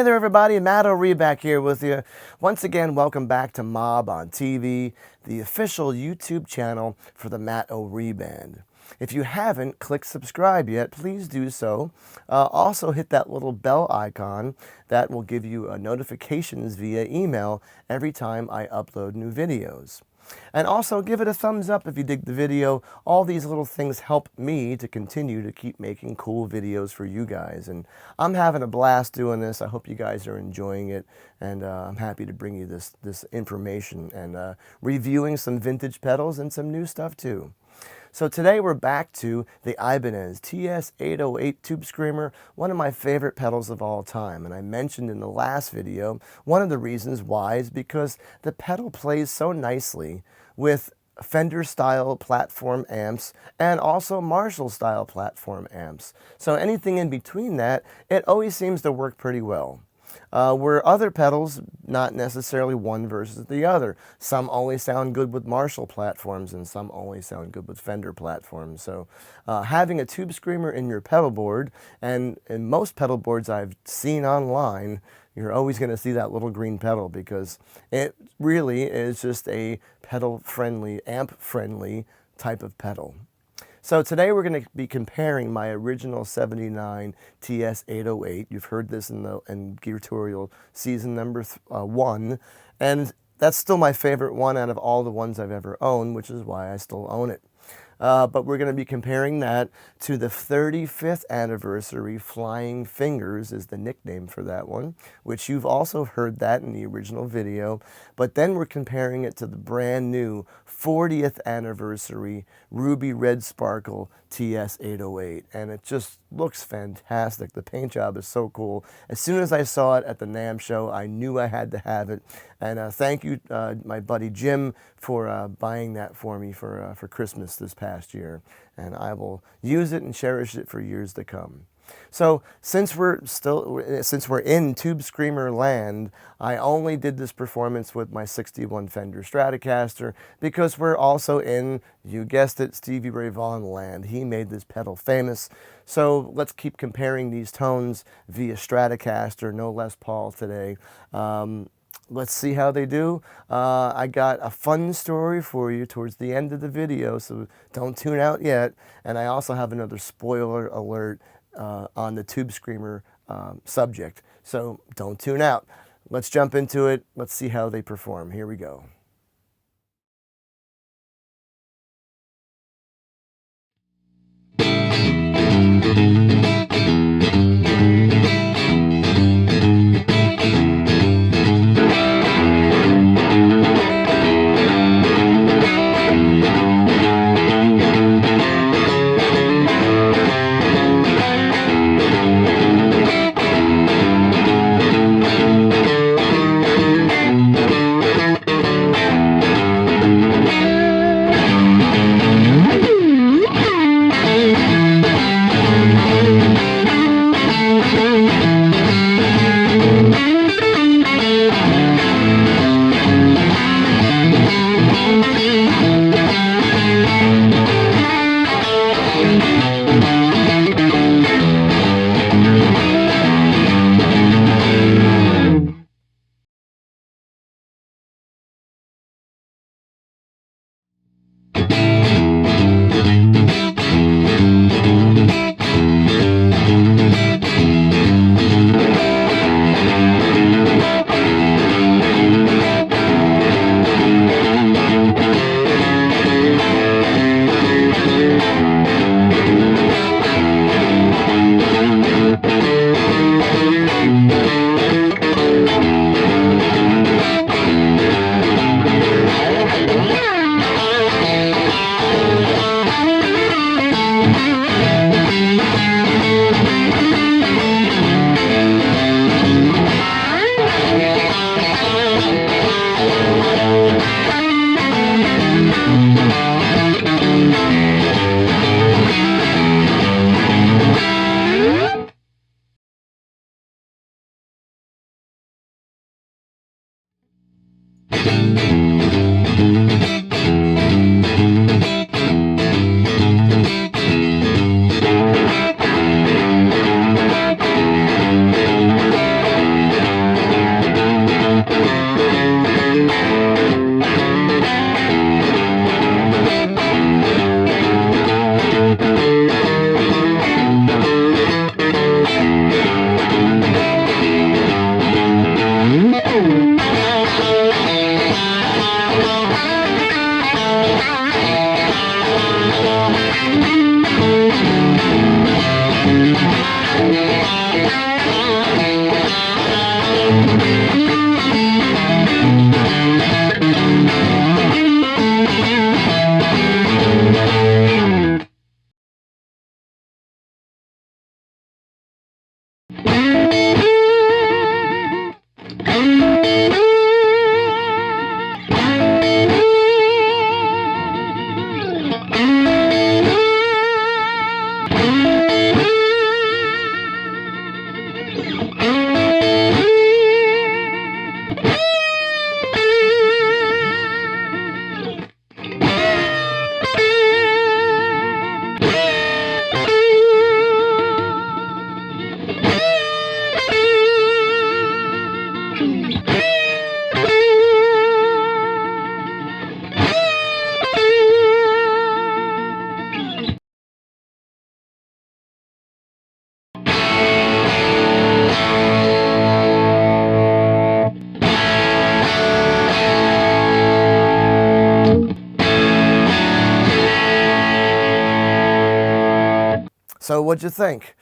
Hey there everybody, Matt O'Ree back here with you. Once again, welcome back to Mob on TV, the official YouTube channel for the Matt O'Ree Band. If you haven't clicked subscribe yet, please do so. Also hit that little bell icon that will give you notifications via email every time I upload new videos. And also give it a thumbs up if you dig the video. All these little things help me to continue to keep making cool videos for you guys. And I'm having a blast doing this. I hope you guys are enjoying it. And I'm happy to bring you this information and reviewing some vintage pedals and some new stuff too. So today we're back to the Ibanez TS-808 Tubescreamer, one of my favorite pedals of all time. And I mentioned in the last video, one of the reasons why is because the pedal plays so nicely with Fender style platform amps and also Marshall style platform amps. So anything in between that, it always seems to work pretty well. Where other pedals, not necessarily one versus the other. Some only sound good with Marshall platforms and some only sound good with Fender platforms. So having a Tubescreamer in your pedal board, and in most pedal boards I've seen online, you're always going to see that little green pedal because it really is just a pedal-friendly, amp-friendly type of pedal. So today we're going to be comparing my original 79 TS-808. You've heard this in Geartorial season number 1, and that's still my favorite one out of all the ones I've ever owned, which is why I still own it. But we're going to be comparing that to the 35th anniversary Flying Fingers is the nickname for that one, which you've also heard that in the original video. But then we're comparing it to the brand new 40th anniversary Ruby Red Sparkle TS-808. And it just looks fantastic. The paint job is so cool. As soon as I saw it at the NAMM show, I knew I had to have it. And thank you, my buddy Jim, for buying that for me for Christmas this past year. And I will use it and cherish it for years to come. So since we're in Tubescreamer land, I only did this performance with my 61 Fender Stratocaster because we're also in, you guessed it, Stevie Ray Vaughan land. He made this pedal famous. So let's keep comparing these tones via Stratocaster, no Les Paul today. Let's see how they do. I got a fun story for you towards the end of the video, so don't tune out yet. And I also have another spoiler alert on the Tubescreamer subject. So don't tune out. Let's jump into it. Let's see how they perform. Here we go. So what'd you think?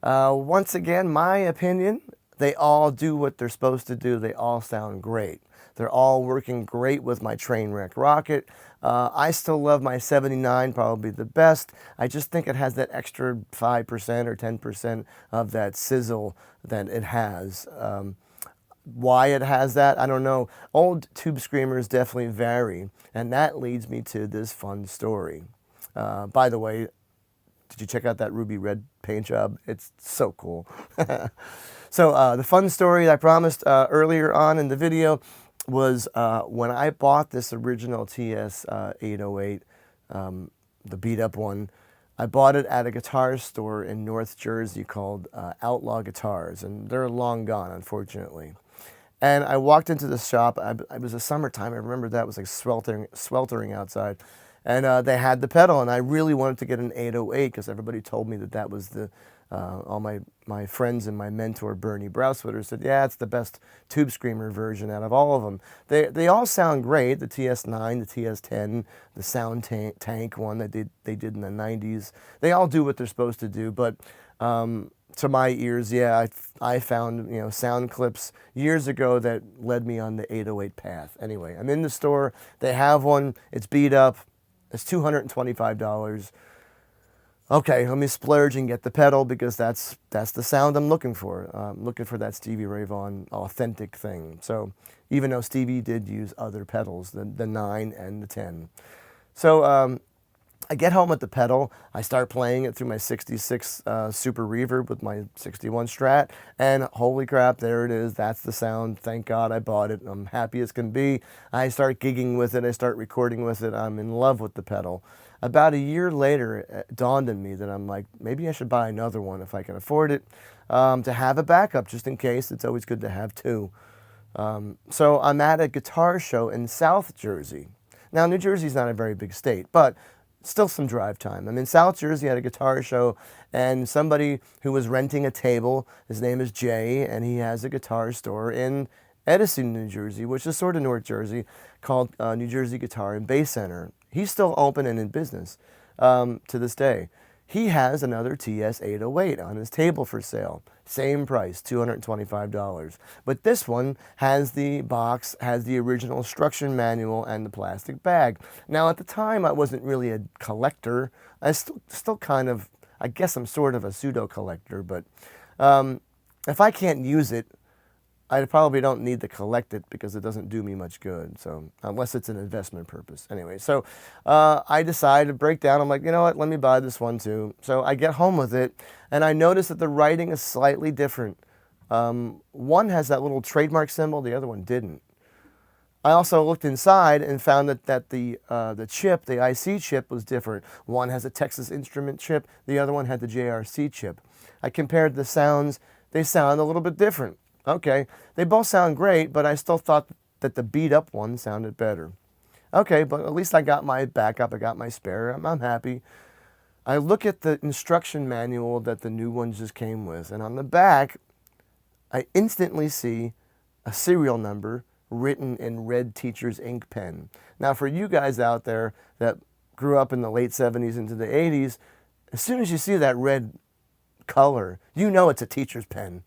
Once again, my opinion, they all do what they're supposed to do. They all sound great. They're all working great with my Trainwreck Rocket. I still love my 79, probably the best. I just think it has that extra 5% or 10% of that sizzle that it has. Why it has that, I don't know. Old Tubescreamers definitely vary, and that leads me to this fun story. By the way, did you check out that ruby red paint job? It's so cool. So the fun story I promised earlier on in the video was when I bought this original TS-808, the beat up one. I bought it at a guitar store in North Jersey called Outlaw Guitars, and they're long gone, unfortunately. And I walked into the shop. It was the summertime. I remember that. It was like sweltering outside. And they had the pedal, and I really wanted to get an 808 because everybody told me that that was the, all my friends and my mentor, Bernie Browswitter, said, yeah, it's the best Tubescreamer version out of all of them. They all sound great, the TS-9, the TS-10, the Sound Tank one that they did in the 90s. They all do what they're supposed to do, but to my ears, yeah, I found, sound clips years ago that led me on the 808 path. Anyway, I'm in the store. They have one. It's beat up. It's $225. Okay, let me splurge and get the pedal because that's the sound I'm looking for. I'm looking for that Stevie Ray Vaughan authentic thing. So even though Stevie did use other pedals, the 9 and the 10. So I get home with the pedal. I start playing it through my 66 Super Reverb with my 61 Strat, and holy crap, there it is. That's the sound. Thank God I bought it. I'm happy as can be. I start gigging with it. I start recording with it. I'm in love with the pedal. About a year later, it dawned on me that I'm like, maybe I should buy another one if I can afford it, to have a backup just in case. It's always good to have two. So I'm at a guitar show in South Jersey. Now, New Jersey's not a very big state, but still some drive time. I'm in South Jersey at a guitar show, and somebody who was renting a table, his name is Jay, and he has a guitar store in Edison, New Jersey, which is sort of North Jersey, called New Jersey Guitar and Bass Center. He's still open and in business to this day. He has another TS-808 on his table for sale. Same price, $225. But this one has the box, has the original instruction manual and the plastic bag. Now, at the time, I wasn't really a collector. I still kind of, I guess I'm sort of a pseudo collector, but if I can't use it, I probably don't need to collect it because it doesn't do me much good. So unless it's an investment purpose. Anyway, so I decided to break down. I'm like, you know what? Let me buy this one too. So I get home with it, and I notice that the writing is slightly different. One has that little trademark symbol. The other one didn't. I also looked inside and found that the chip, the IC chip, was different. One has a Texas Instrument chip. The other one had the JRC chip. I compared the sounds. They sound a little bit different. Okay, they both sound great, but I still thought that the beat-up one sounded better. Okay, but at least I got my backup, I got my spare, I'm happy. I look at the instruction manual that the new one just came with, and on the back, I instantly see a serial number written in red teacher's ink pen. Now, for you guys out there that grew up in the late 70s into the 80s, as soon as you see that red color, you know it's a teacher's pen.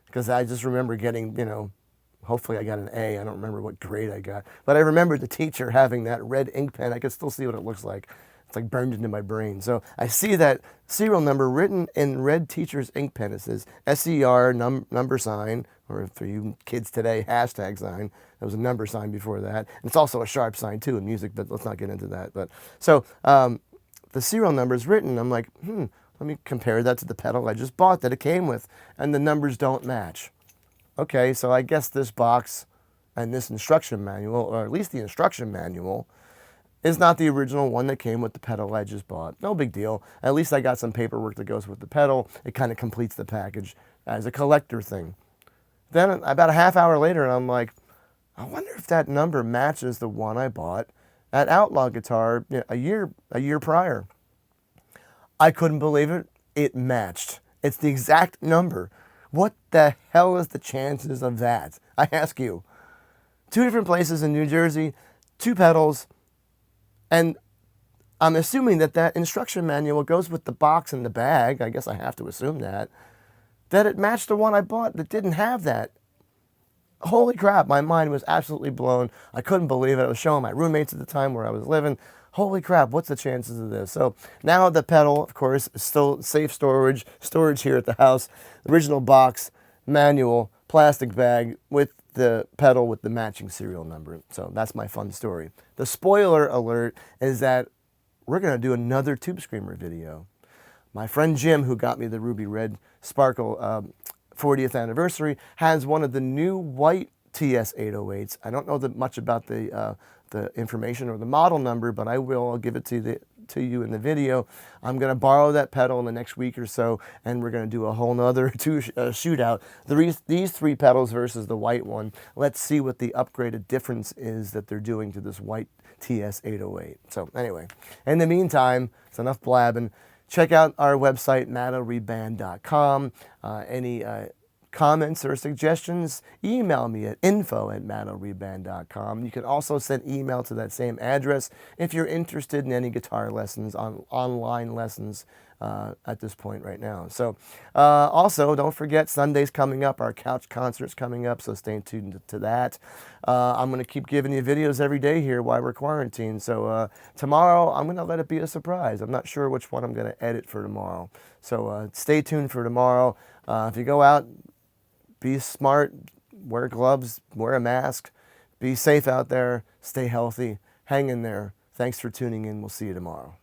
Because I just remember getting, hopefully I got an A. I don't remember what grade I got. But I remember the teacher having that red ink pen. I could still see what it looks like. It's like burned into my brain. So I see that serial number written in red teacher's ink pen. It says SER number sign, or for you kids today, hashtag sign. There was a number sign before that. And it's also a sharp sign too in music, but let's not get into that. But so the serial number is written. I'm like, let me compare that to the pedal I just bought that it came with, and the numbers don't match. Okay, so I guess this box and this instruction manual, or at least the instruction manual, is not the original one that came with the pedal I just bought. No big deal. At least I got some paperwork that goes with the pedal. It kind of completes the package as a collector thing. Then about a half hour later, and I'm like, I wonder if that number matches the one I bought at Outlaw Guitar a year prior. I couldn't believe it. It matched. It's the exact number. What the hell is the chances of that? I ask you. 2 different places in New Jersey, 2 pedals, and I'm assuming that that instruction manual goes with the box and the bag. I guess I have to assume that it matched the one I bought that didn't have that. Holy crap, my mind was absolutely blown. I couldn't believe it. I was showing my roommates at the time where I was living. Holy crap, what's the chances of this? So now the pedal, of course, is still safe storage here at the house. Original box, manual, plastic bag with the pedal with the matching serial number. So that's my fun story. The spoiler alert is that we're going to do another Tubescreamer video. My friend Jim, who got me the Ruby Red Sparkle 40th anniversary, has one of the new white TS-808s. I don't know much about the information or the model number, but I'll give it to you in the video. I'm going to borrow that pedal in the next week or so, and we're going to do a whole nother shootout. These three pedals versus the white one. Let's see what the upgraded difference is that they're doing to this white TS-808. So anyway, in the meantime, it's enough blabbing. Check out our website, mattoreband.com. Any comments or suggestions, email me at info@mattoreband.com. You can also send email to that same address if you're interested in any guitar lessons, online lessons at this point right now. So also, don't forget, Sunday's coming up. Our couch concert's coming up, so stay tuned to that. I'm going to keep giving you videos every day here while we're quarantined. So tomorrow, I'm going to let it be a surprise. I'm not sure which one I'm going to edit for tomorrow. So stay tuned for tomorrow. If you go out, be smart, wear gloves, wear a mask, be safe out there, stay healthy, hang in there. Thanks for tuning in. We'll see you tomorrow.